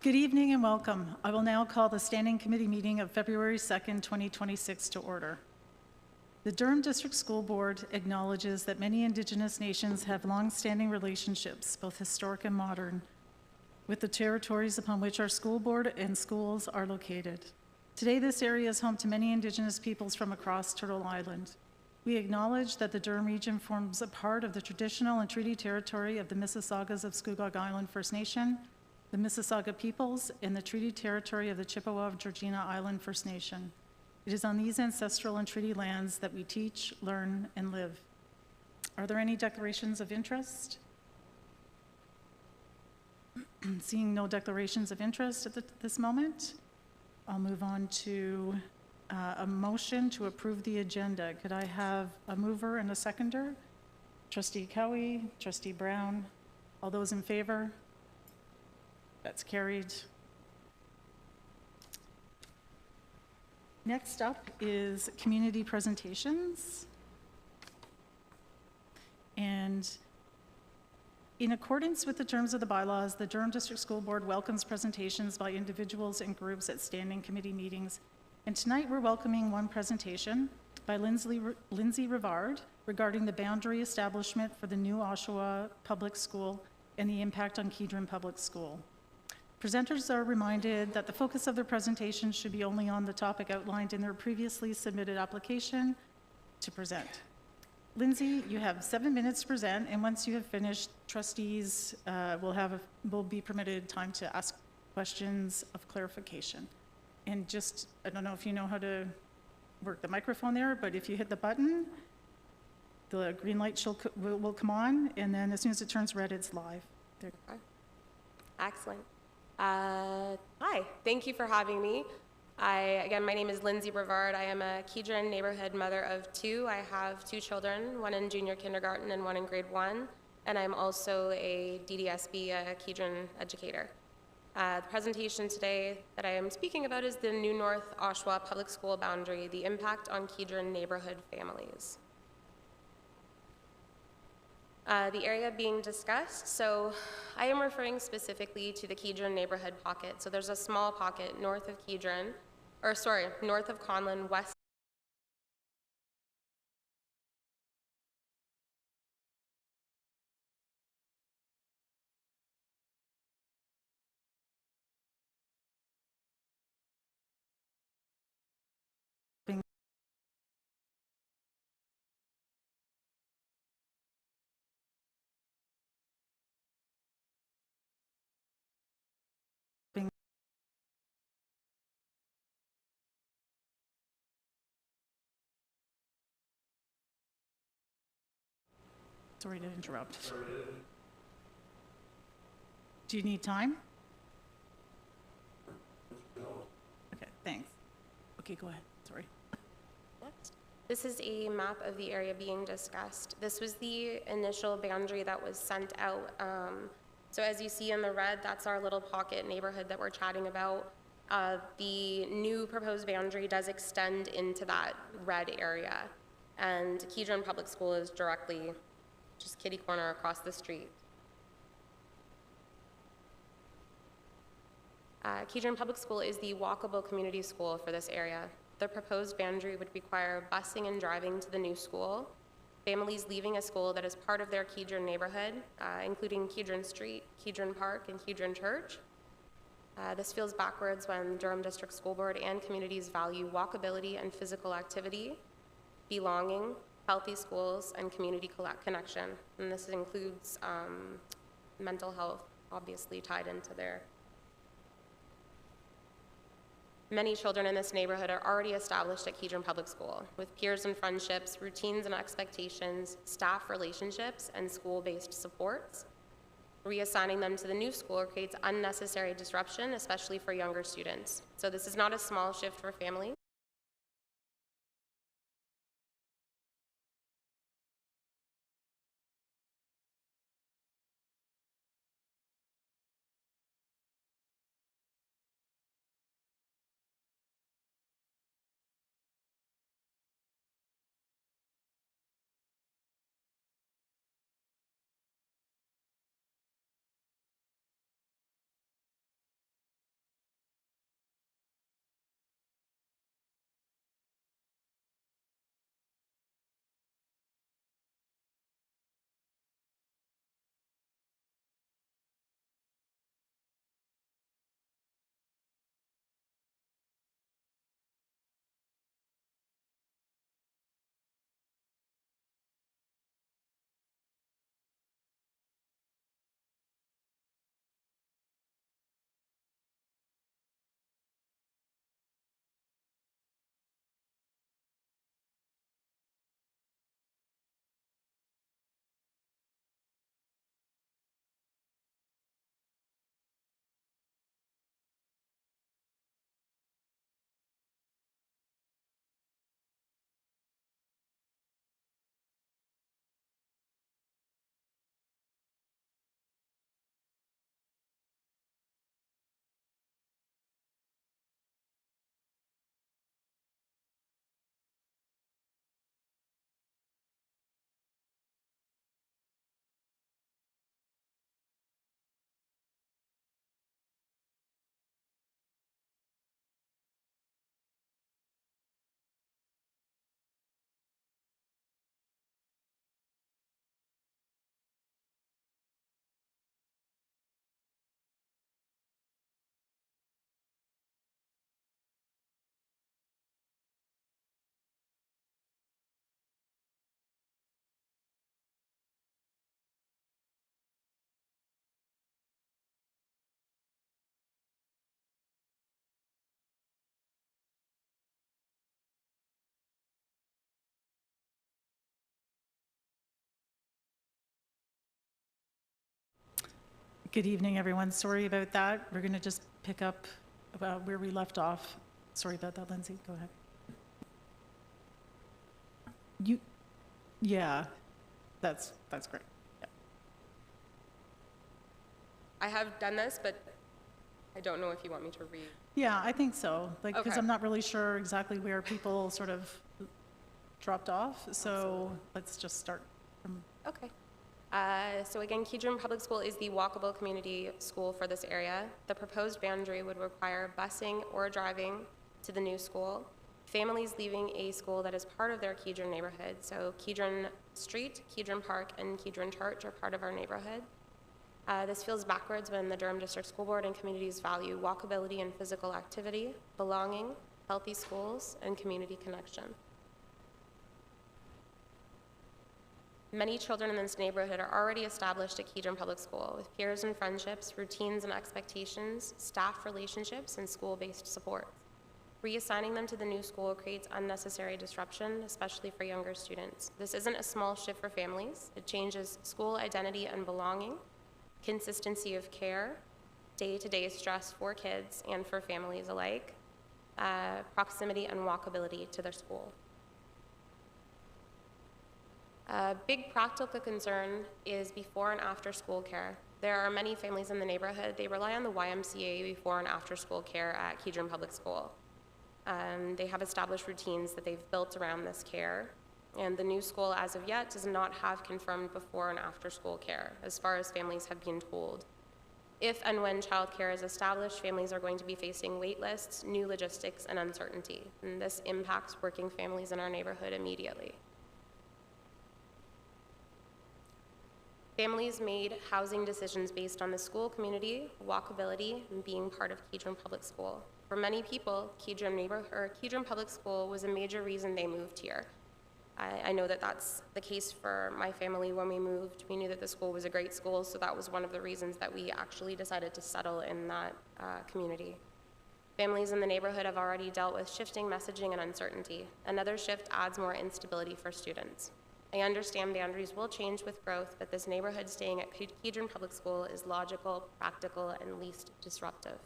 Good evening and welcome. I will now call the Standing Committee meeting of February 2nd, 2026 to order. The Durham District School Board acknowledges that many Indigenous nations have long-standing relationships, both historic and modern, with the territories upon which our school board and schools are located. Today, this area is home to many Indigenous peoples from across Turtle Island. We acknowledge that the Durham region forms a part of the traditional and treaty territory of the Mississaugas of Scugog Island First Nation, the Mississauga peoples, and the treaty territory of the Chippewa of Georgina Island First Nation. It is on these ancestral and treaty lands that we teach, learn, and live. Are there any declarations of interest? Seeing no declarations of interest at this moment, I'll move on to a motion to approve the agenda. Could I have a mover and a seconder? Trustee Cowie, Trustee Brown, all those in favor? That's carried. Next up is community presentations. And in accordance with the terms of the bylaws, the Durham District School Board welcomes presentations by individuals and groups at standing committee meetings. And tonight we're welcoming one presentation by Lindsay Rivard regarding the boundary establishment for the new Oshawa Public School and the impact on Kedron Public School. Presenters are reminded that the focus of their presentation should be only on the topic outlined in their previously submitted application to present. Lindsay, you have 7 minutes to present, and once you have finished, trustees will be permitted time to ask questions of clarification. And just, I don't know if you know how to work the microphone there, but if you hit the button, the green light will come on, and then as soon as it turns red, it's live. There. Excellent. Hi, thank you for having me. Again, my name is Lindsay Brevard. I am a Kedron neighborhood mother of two. I have two children, one in junior kindergarten and one in grade 1, and I'm also a DDSB, a Kedron educator. The presentation today that I am speaking about is the New North Oshawa Public School boundary, the impact on Kedron neighborhood families. The area being discussed, so I am referring specifically to the Kedron neighborhood pocket. So there's a small pocket north of Kedron, north of Conlin, west Sorry to interrupt. Do you need time? Okay, thanks. Okay, go ahead, sorry. This is a map of the area being discussed. This was the initial boundary that was sent out. So as you see in the red, that's our little pocket neighborhood that we're chatting about. The new proposed boundary does extend into that red area. And Kedron Public School is directly just kitty corner across the street. Kedron Public School is the walkable community school for this area. The proposed boundary would require busing and driving to the new school, families leaving a school that is part of their Kedron neighborhood, including Kedron Street, Kedron Park, and Kedron Church. This feels backwards when Durham District School Board and communities value walkability and physical activity, belonging, healthy schools, and community connection. And this includes mental health, obviously tied into there. Many children in this neighborhood are already established at Kedron Public School with peers and friendships, routines and expectations, staff relationships, and school-based supports. Reassigning them to the new school creates unnecessary disruption, especially for younger students. So this is not a small shift for families. Good evening, everyone. Sorry about that. We're going to just pick up about where we left off. Sorry about that, Lindsay. Go ahead. Yeah, that's great. Yeah. I have done this, but I don't know if you want me to read. Yeah, I think so. Like, because Okay. I'm not really sure exactly where people sort of dropped off. So Absolutely. let's just start from. Okay. So again, Kedron Public School is the walkable community school for this area. The proposed boundary would require busing or driving to the new school. Families leaving a school that is part of their Kedron neighborhood. So Kedron Street, Kedron Park, and Kedron Church are part of our neighborhood. This feels backwards when the Durham District School Board and communities value walkability and physical activity, belonging, healthy schools, and community connection. Many children in this neighborhood are already established at Kedron Public School with peers and friendships, routines and expectations, staff relationships, and school-based support. Reassigning them to the new school creates unnecessary disruption, especially for younger students. This isn't a small shift for families. It changes school identity and belonging, consistency of care, day-to-day stress for kids and for families alike, proximity and walkability to their school. A big practical concern is before and after school care. There are many families in the neighborhood, they rely on the YMCA before and after school care at Kedron Public School. They have established routines that they've built around this care, and the new school as of yet does not have confirmed before and after school care, as far as families have been told. If and when childcare is established, families are going to be facing wait lists, new logistics, and uncertainty, and this impacts working families in our neighborhood immediately. Families made housing decisions based on the school community, walkability, and being part of Kedron Public School. For many people, Kedron Public School was a major reason they moved here. I know that that's the case for my family when we moved. We knew that the school was a great school, so that was one of the reasons that we actually decided to settle in that community. Families in the neighborhood have already dealt with shifting messaging and uncertainty. Another shift adds more instability for students. I understand boundaries will change with growth, but this neighborhood staying at Kedron Public School is logical, practical, and least disruptive.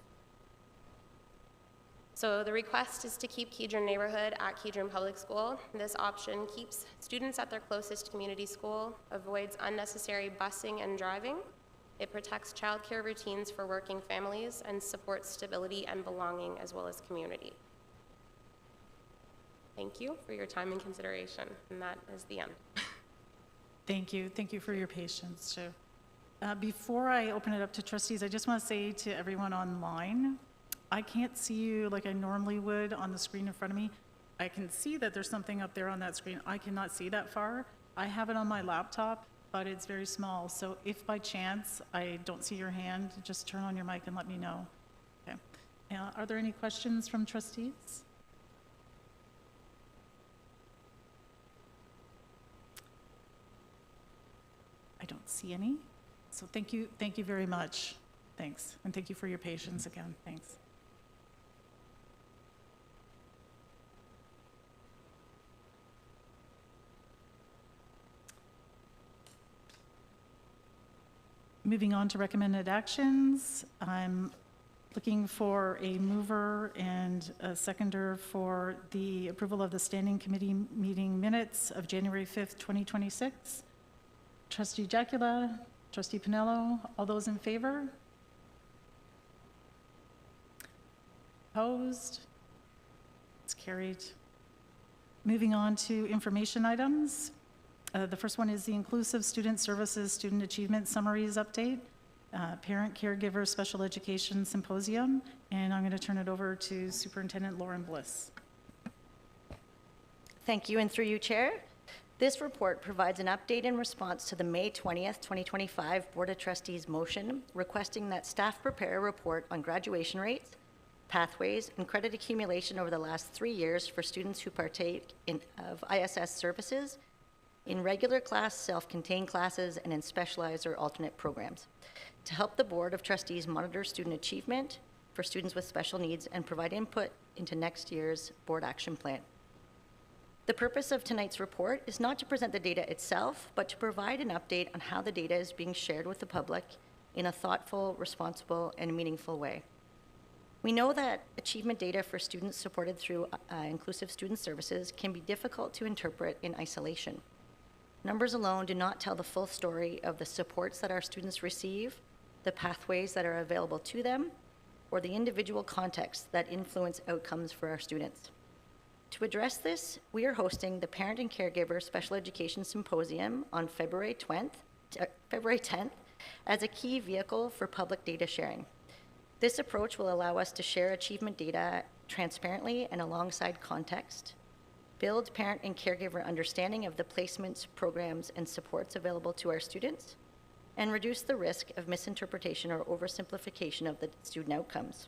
So the request is to keep Kedron neighborhood at Kedron Public School. This option keeps students at their closest community school, avoids unnecessary busing and driving. It protects childcare routines for working families and supports stability and belonging as well as community. Thank you for your time and consideration, and that is the end. Thank you. Thank you for your patience, too. Before I open it up to trustees, I just want to say to everyone online, I can't see you like I normally would on the screen in front of me. I can see that there's something up there on that screen. I cannot see that far. I have it on my laptop, but it's very small. So if by chance I don't see your hand, just turn on your mic and let me know. Okay. Are there any questions from trustees? I don't see any. So thank you very much. Thanks. And thank you for your patience again. Thanks. Moving on to recommended actions, I'm looking for a mover and a seconder for the approval of the Standing Committee meeting minutes of January 5th, 2026. Trustee Jacula, Trustee Pinello, all those in favor? Opposed? It's carried. Moving on to information items. The first one is the Inclusive Student Services Student Achievement Summaries Update, Parent Caregiver Special Education Symposium, and I'm going to turn it over to Superintendent Lauren Bliss. Thank you, and through you, Chair. This report provides an update in response to the May 20th, 2025 Board of Trustees motion requesting that staff prepare a report on graduation rates, pathways, and credit accumulation over the last 3 years for students who partake of ISS services in regular class, self-contained classes, and in specialized or alternate programs to help the Board of Trustees monitor student achievement for students with special needs and provide input into next year's board action plan. The purpose of tonight's report is not to present the data itself, but to provide an update on how the data is being shared with the public in a thoughtful, responsible, and meaningful way. We know that achievement data for students supported through inclusive student services can be difficult to interpret in isolation. Numbers alone do not tell the full story of the supports that our students receive, the pathways that are available to them, or the individual contexts that influence outcomes for our students. To address this, we are hosting the Parent and Caregiver Special Education Symposium on February 10th as a key vehicle for public data sharing. This approach will allow us to share achievement data transparently and alongside context, build parent and caregiver understanding of the placements, programs, and supports available to our students, and reduce the risk of misinterpretation or oversimplification of the student outcomes.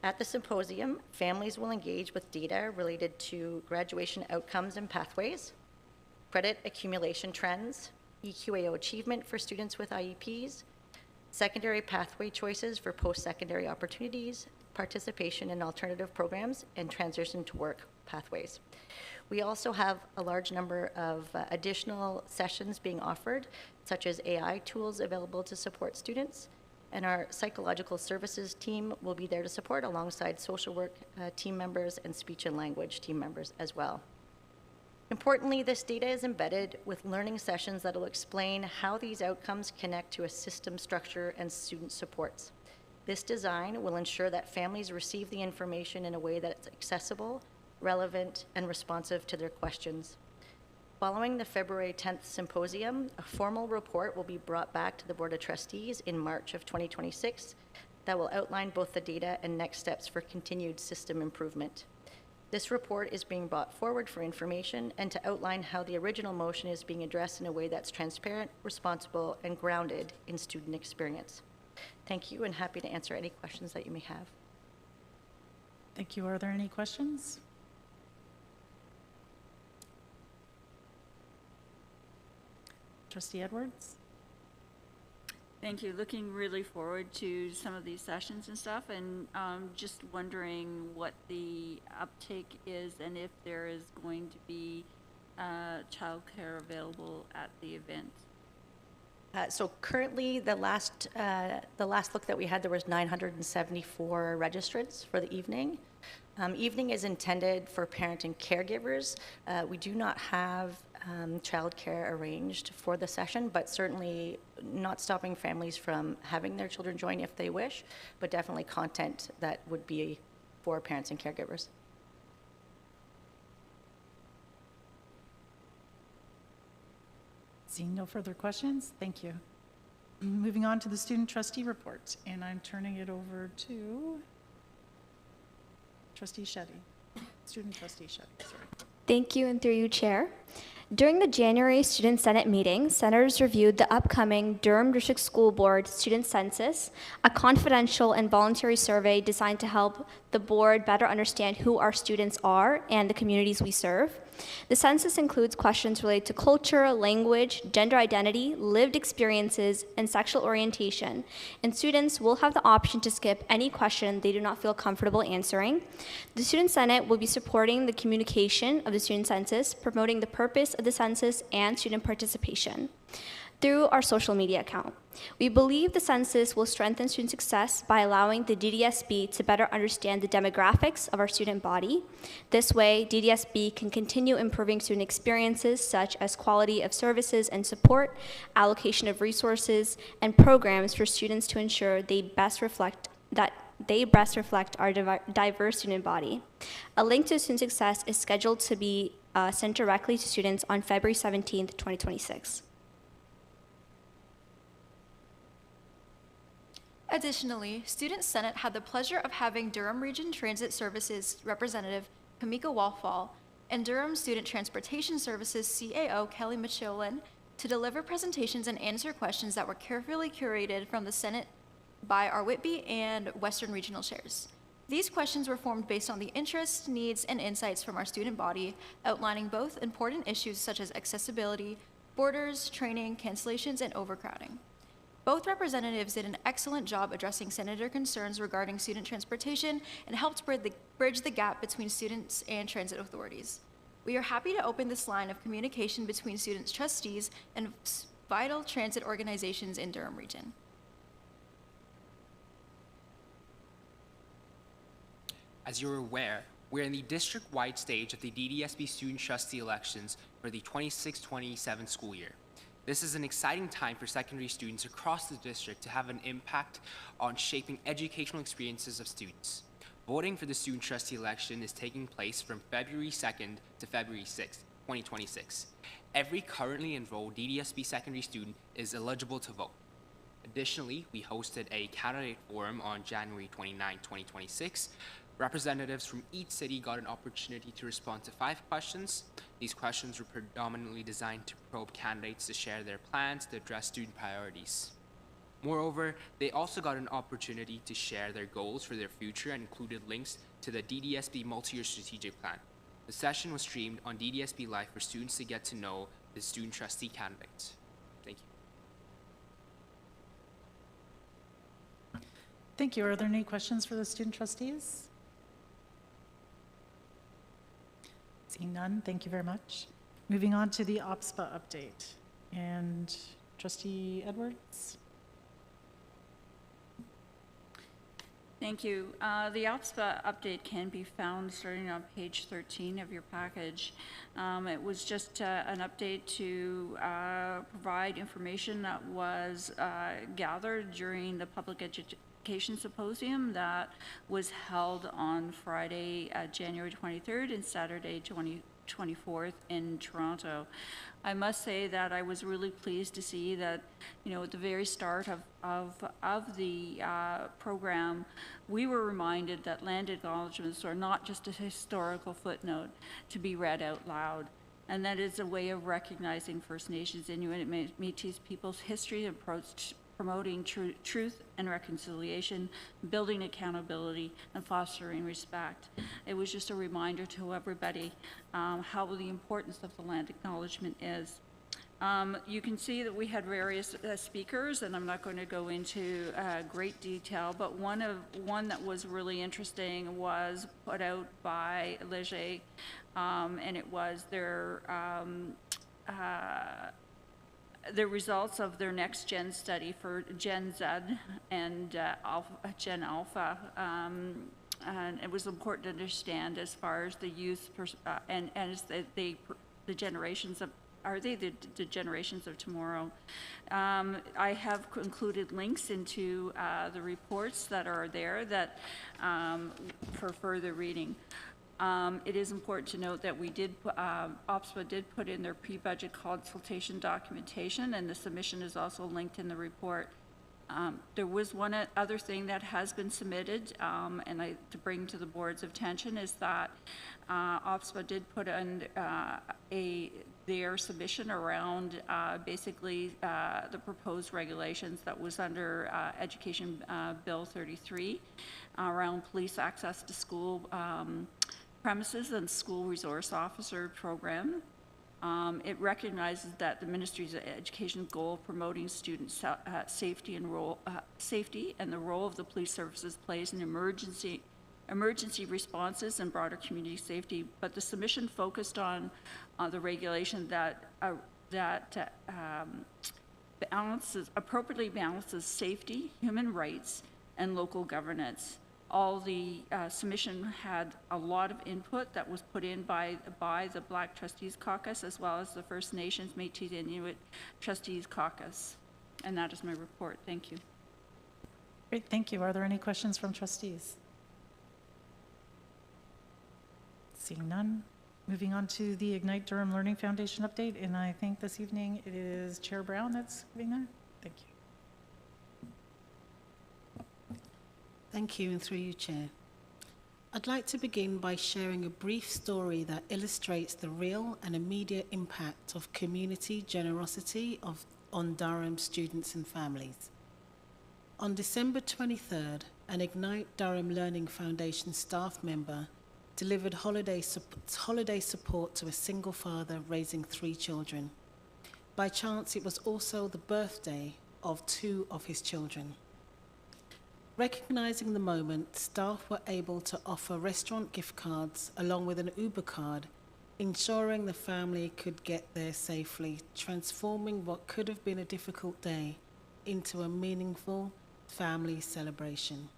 At the symposium, families will engage with data related to graduation outcomes and pathways, credit accumulation trends, EQAO achievement for students with IEPs, secondary pathway choices for post-secondary opportunities, participation in alternative programs, and transition to work pathways. We also have a large number of additional sessions being offered, such as AI tools available to support students, and our psychological services team will be there to support alongside social work team members and speech and language team members as well. Importantly, this data is embedded with learning sessions that will explain how these outcomes connect to a system structure and student supports. This design will ensure that families receive the information in a way that's accessible, relevant, and responsive to their questions. Following the February 10th symposium, a formal report will be brought back to the Board of Trustees in March of 2026 that will outline both the data and next steps for continued system improvement. This report is being brought forward for information and to outline how the original motion is being addressed in a way that's transparent, responsible, and grounded in student experience. Thank you, and happy to answer any questions that you may have. Thank you. Are there any questions? Trustee Edwards? Thank you. Looking really forward to some of these sessions and stuff, and just wondering what the uptake is and if there is going to be childcare available at the event. So currently, the last look that we had, there was 974 registrants for the evening. Evening is intended for parent and caregivers. We do not have childcare arranged for the session, but certainly not stopping families from having their children join if they wish, but definitely content that would be for parents and caregivers. Seeing no further questions, thank you. Moving on to the student trustee report, and I'm turning it over to Trustee Shetty, student trustee Shetty, sorry. Thank you, and through you, Chair. During the January Student Senate meeting, senators reviewed the upcoming Durham District School Board Student Census, a confidential and voluntary survey designed to help the board better understand who our students are and the communities we serve. The census includes questions related to culture, language, gender identity, lived experiences, and sexual orientation, and students will have the option to skip any question they do not feel comfortable answering. The Student Senate will be supporting the communication of the student census, promoting the purpose of the census and student participation through our social media account. We believe the census will strengthen student success by allowing the DDSB to better understand the demographics of our student body. This way, DDSB can continue improving student experiences such as quality of services and support, allocation of resources, and programs for students to ensure they best reflect our diverse student body. A link to student success is scheduled to be sent directly to students on February 17th, 2026. Additionally, Student Senate had the pleasure of having Durham Region Transit Services Representative Kamika Walfall and Durham Student Transportation Services CAO Kelly Michelin to deliver presentations and answer questions that were carefully curated from the Senate by our Whitby and Western Regional chairs. These questions were formed based on the interests, needs, and insights from our student body, outlining both important issues such as accessibility, borders, training, cancellations, and overcrowding. Both representatives did an excellent job addressing senator concerns regarding student transportation and helped bridge the gap between students and transit authorities. We are happy to open this line of communication between students' trustees and vital transit organizations in Durham Region. As you're aware, we're in the district-wide stage of the DDSB student trustee elections for the 26-27 school year. This is an exciting time for secondary students across the district to have an impact on shaping educational experiences of students. Voting for the student trustee election is taking place from February 2nd to February 6th, 2026. Every currently enrolled DDSB secondary student is eligible to vote. Additionally, we hosted a candidate forum on January 29, 2026. Representatives from each city got an opportunity to respond to 5 questions. These questions were predominantly designed to probe candidates to share their plans to address student priorities. Moreover, they also got an opportunity to share their goals for their future and included links to the DDSB multi-year strategic plan. The session was streamed on DDSB Live for students to get to know the student trustee candidates. Thank you. Thank you. Are there any questions for the student trustees? Seeing none, thank you very much. Moving on to the OPSPA update. And Trustee Edwards? Thank you. The OPSPA update can be found starting on page 13 of your package. It was just an update to provide information that was gathered during the public education symposium that was held on Friday, January 23rd and Saturday, 24th in Toronto. I must say that I was really pleased to see that, at the very start of the program, we were reminded that land acknowledgements are not just a historical footnote to be read out loud, and that is a way of recognizing First Nations, Inuit, and Métis people's history and approach promoting truth and reconciliation, building accountability, and fostering respect. It was just a reminder to everybody how the importance of the land acknowledgement is. You can see that we had various speakers, and I'm not going to go into great detail, but one that was really interesting was put out by Leger, and it was the results of their next gen study for Gen Z and Gen Alpha. And it was important to understand as far as the youth and as the generations of, are they the generations of tomorrow? I have included links into the reports that are there that for further reading. It is important to note that we did, OPSPA did put in their pre-budget consultation documentation, and the submission is also linked in the report. There was one other thing that has been submitted, and to bring to the board's attention is that OPSPA did put in their submission around basically the proposed regulations that was under Education Bill 33 around police access to school premises and school resource officer program. It recognizes that the Ministry's education goal of promoting student safety and the role of the police services plays in emergency responses and broader community safety, but the submission focused on the regulation that appropriately balances safety, human rights, and local governance. All the submission had a lot of input that was put in by the Black Trustees Caucus, as well as the First Nations, Métis, and Inuit Trustees Caucus. And that is my report. Thank you. Great, thank you. Are there any questions from trustees? Seeing none. Moving on to the Ignite Durham Learning Foundation update, and I think this evening it is Chair Brown that's giving that. Thank you. Thank you, and through you, Chair. I'd like to begin by sharing a brief story that illustrates the real and immediate impact of community generosity on Durham students and families. On December 23rd, an Ignite Durham Learning Foundation staff member delivered holiday support to a single father raising 3 children. By chance, it was also the birthday of 2 of his children. Recognizing the moment, staff were able to offer restaurant gift cards along with an Uber card, ensuring the family could get there safely, transforming what could have been a difficult day into a meaningful family celebration.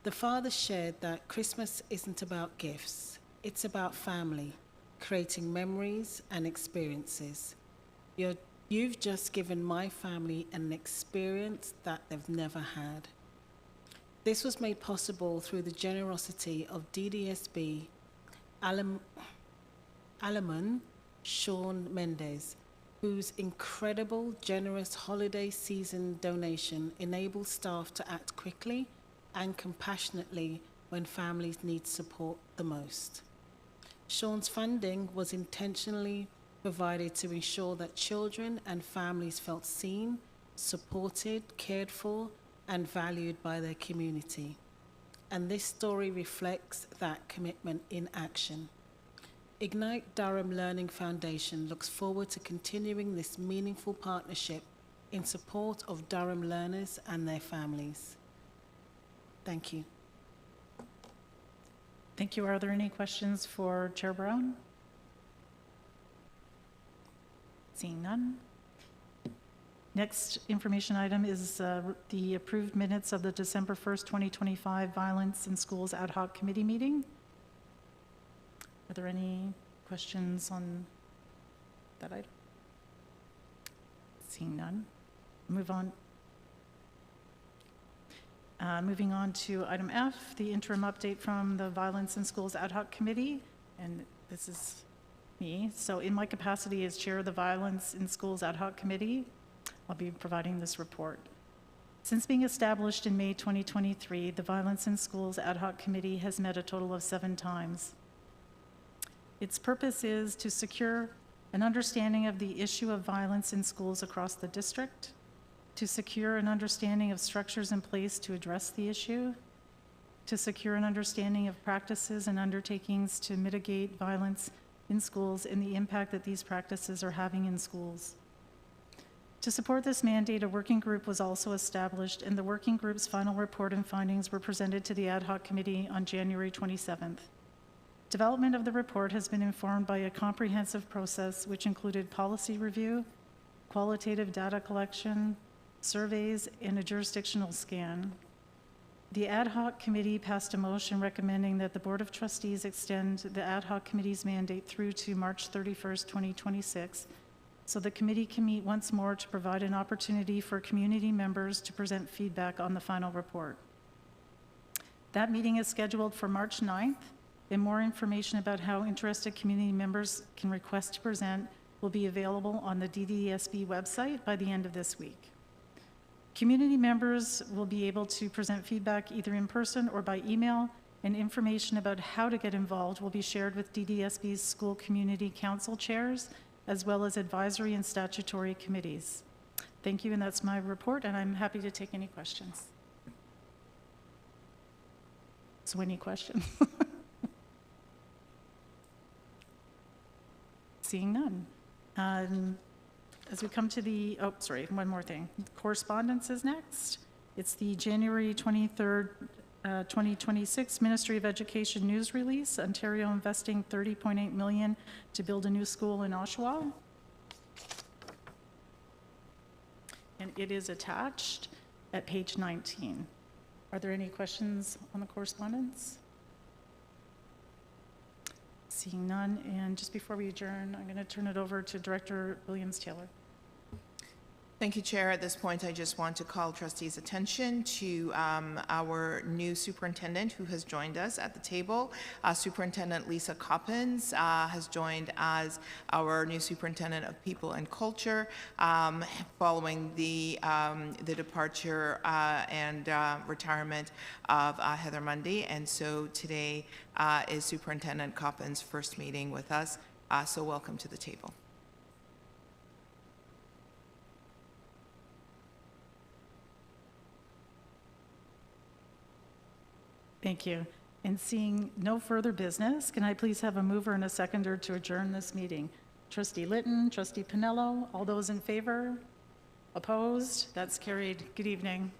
The father shared that Christmas isn't about gifts, it's about family, creating memories and experiences. You've just given my family an experience that they've never had. This was made possible through the generosity of DDSB Alaman Sean Mendez, whose incredible, generous holiday season donation enables staff to act quickly and compassionately when families need support the most. Sean's funding was intentionally provided to ensure that children and families felt seen, supported, cared for, and valued by their community. And this story reflects that commitment in action. Ignite Durham Learning Foundation looks forward to continuing this meaningful partnership in support of Durham learners and their families. Thank you. Thank you. Are there any questions for Chair Brown? Seeing none. Next information item is the approved minutes of the December 1st, 2025 Violence in Schools Ad Hoc Committee meeting. Are there any questions on that item? Seeing none. Move on. Moving on to item F, the interim update from the Violence in Schools Ad Hoc Committee, and this is me. So in my capacity as chair of the Violence in Schools Ad Hoc Committee, I'll be providing this report. Since being established in May 2023, the Violence in Schools Ad Hoc Committee has met a total of 7 times. Its purpose is to secure an understanding of the issue of violence in schools across the district, to secure an understanding of structures in place to address the issue, to secure an understanding of practices and undertakings to mitigate violence in schools and the impact that these practices are having in schools. To support this mandate, a working group was also established, and the working group's final report and findings were presented to the ad hoc committee on January 27th. Development of the report has been informed by a comprehensive process which included policy review, qualitative data collection, surveys, and a jurisdictional scan. The ad hoc committee passed a motion recommending that the Board of Trustees extend the ad hoc committee's mandate through to March 31st, 2026, so the committee can meet once more to provide an opportunity for community members to present feedback on the final report. That meeting is scheduled for March 9th, and more information about how interested community members can request to present will be available on the DDSB website by the end of this week. Community members will be able to present feedback either in person or by email, and information about how to get involved will be shared with DDSB's school community council chairs, as well as advisory and statutory committees. Thank you, and that's my report, and I'm happy to take any questions. So any questions? Seeing none. As we come to the, oh, sorry, one more thing. Correspondence is next. It's the January 23rd, 2026 Ministry of Education news release, Ontario investing $30.8 million to build a new school in Oshawa. And it is attached at page 19. Are there any questions on the correspondence? Seeing none, and just before we adjourn, I'm going to turn it over to Director Williams-Taylor. Thank you, Chair. At this point, I just want to call trustees' attention to our new superintendent who has joined us at the table. Superintendent Lisa Coppins has joined as our new superintendent of people and culture following the departure and retirement of Heather Mundy. And so today is Superintendent Coppins' first meeting with us. So welcome to the table. Thank you. And seeing no further business, can I please have a mover and a seconder to adjourn this meeting? Trustee Litton, Trustee Pinello, all those in favor? Opposed? That's carried. Good evening.